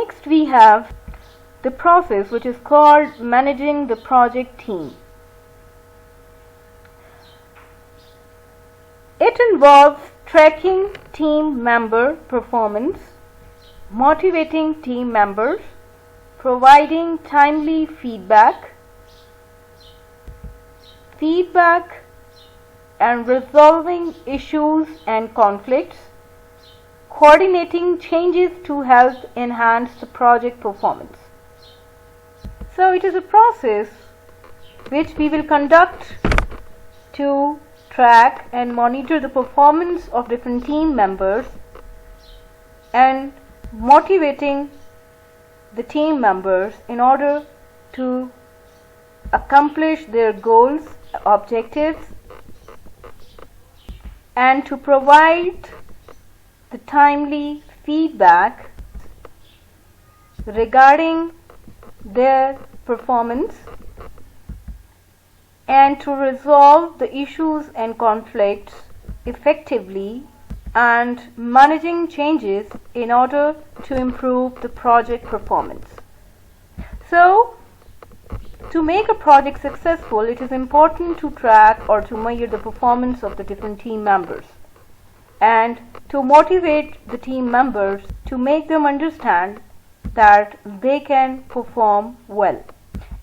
next we have the process which is called managing the project team. It involves tracking team member performance, motivating team members, providing timely feedback and resolving issues and conflicts, coordinating changes to help enhance the project performance. So it is a process which we will conduct to track and monitor the performance of different team members and motivating the team members in order to accomplish their goals, objectives, and to provide the timely feedback regarding their performance and to resolve the issues and conflicts effectively and managing changes in order to improve the project performance. So, to make a project successful, it is important to track or to measure the performance of the different team members and to motivate the team members to make them understand that they can perform well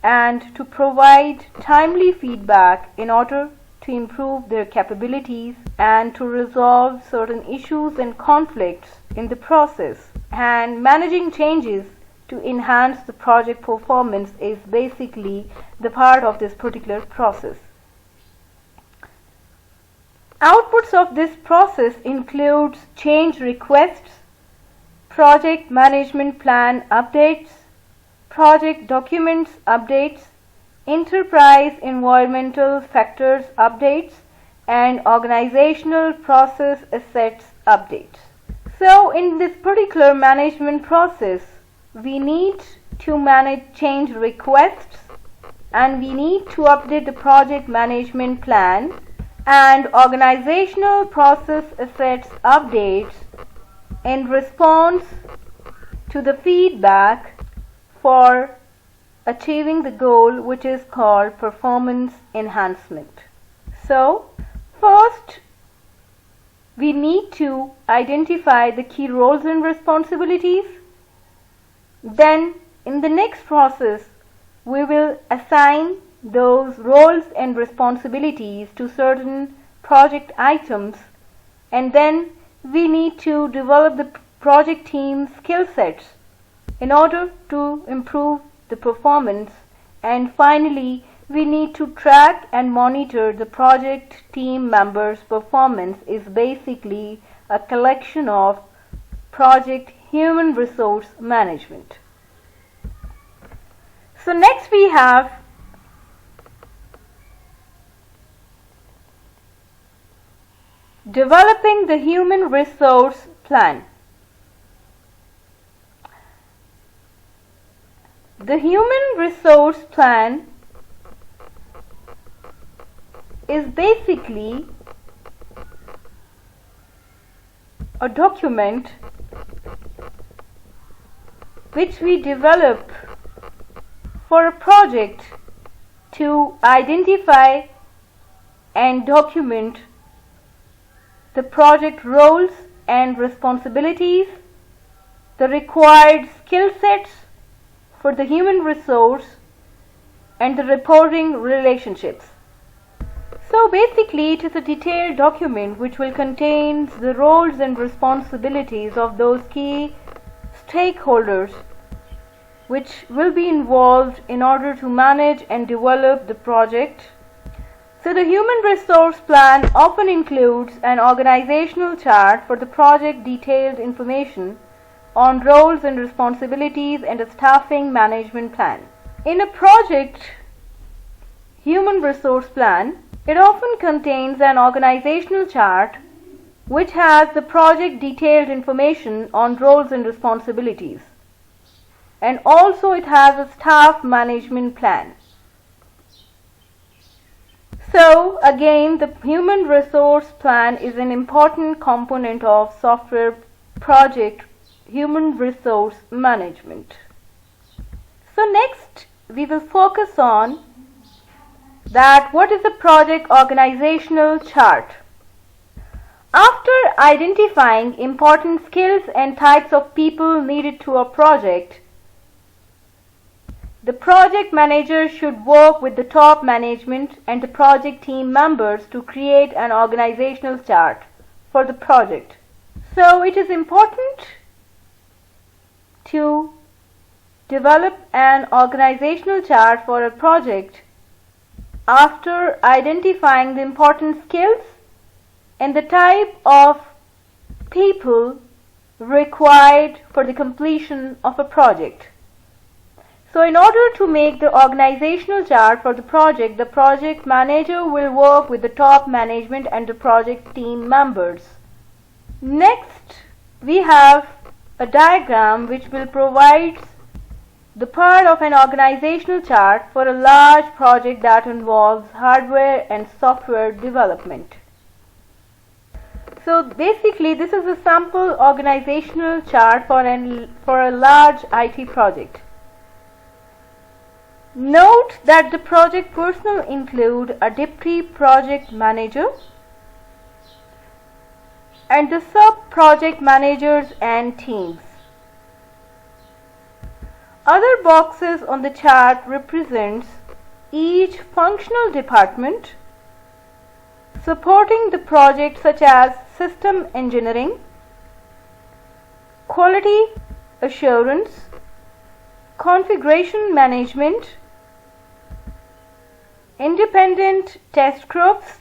and to provide timely feedback in order to improve their capabilities and to resolve certain issues and conflicts in the process. And managing changes to enhance the project performance is basically the part of this particular process. Outputs of this process includes change requests, project management plan updates, project documents updates, enterprise environmental factors updates, and organizational process assets updates. So in this particular management process, we need to manage change requests and we need to update the project management plan and organizational process assets updates in response to the feedback for achieving the goal, which is called performance enhancement. So, first we need to identify the key roles and responsibilities. Then in the next process we will assign those roles and responsibilities to certain project items, and then we need to develop the project team skill sets in order to improve the performance, and finally we need to track and monitor the project team members' performance. Is basically a collection of project human resource management. So next we have developing the human resource plan. The human resource plan is basically a document which we develop for a project to identify and document the project roles and responsibilities, the required skill sets for the human resource, and the reporting relationships. So basically it is a detailed document which will contain the roles and responsibilities of those key stakeholders which will be involved in order to manage and develop the project. So the human resource plan often includes an organizational chart for the project, detailed information on roles and responsibilities, and a staffing management plan. In a project human resource plan, it often contains an organizational chart which has the project detailed information on roles and responsibilities, and also it has a staff management plan. So again, the human resource plan is an important component of software project human resource management. So next we will focus on that what is a project organizational chart. After identifying important skills and types of people needed to a project, the project manager should work with the top management and the project team members to create an organizational chart for the project. So it is important to develop an organizational chart for a project after identifying the important skills and the type of people required for the completion of a project. So in order to make the organizational chart for the project manager will work with the top management and the project team members. Next, we have a diagram which will provide the part of an organizational chart for a large project that involves hardware and software development. So basically this is a sample organizational chart for a large IT project. Note that the project personnel include a deputy project manager and the sub-project managers and teams. Other boxes on the chart represents each functional department supporting the project, such as system engineering, quality assurance, configuration management, independent test groups,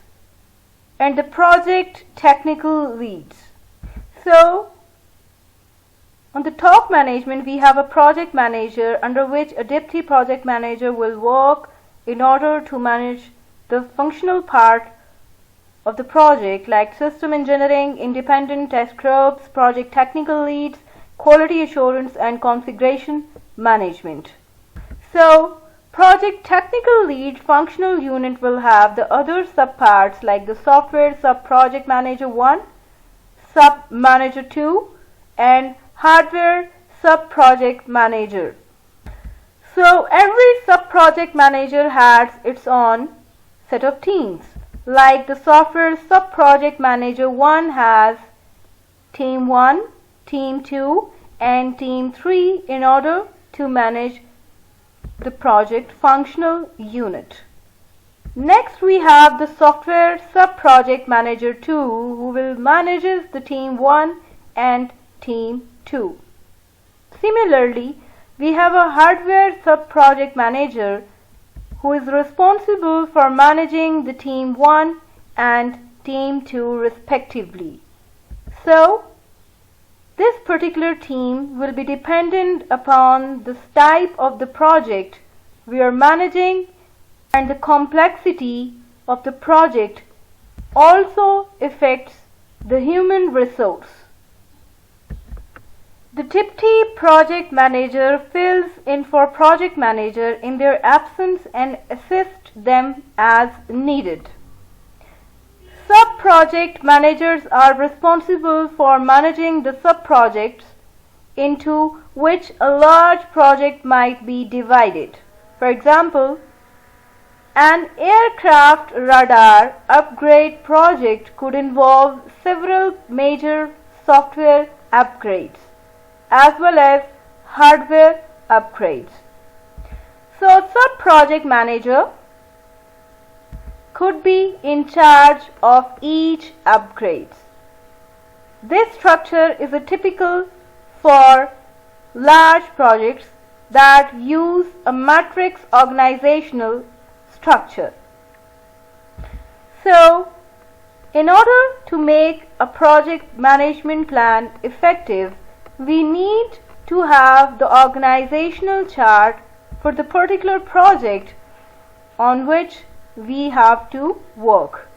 and the project technical leads. So on the top management we have a project manager under which a deputy project manager will work in order to manage the functional part of the project like system engineering, independent test groups, project technical leads, quality assurance and configuration management. So project technical lead functional unit will have the other subparts like the software sub-project manager 1, sub-manager 2 and hardware sub-project manager. So every sub-project manager has its own set of teams. Like the software sub-project manager 1 has team 1, team 2 and team 3 in order to manage the project functional unit. Next we have the software sub-project manager 2 who will manages the team 1 and team 2. Similarly, we have a hardware sub-project manager who is responsible for managing the team 1 and team 2 respectively. So this particular team will be dependent upon the type of the project we are managing, and the complexity of the project also affects the human resource. The deputy project manager fills in for project manager in their absence and assists them as needed. Sub-project managers are responsible for managing the sub-projects into which a large project might be divided. For example, an aircraft radar upgrade project could involve several major software upgrades as well as hardware upgrades. So a sub-project manager could be in charge of each upgrades. This structure is a typical for large projects that use a matrix organizational structure. So in order to make a project management plan effective, we need to have the organizational chart for the particular project on which we have to work.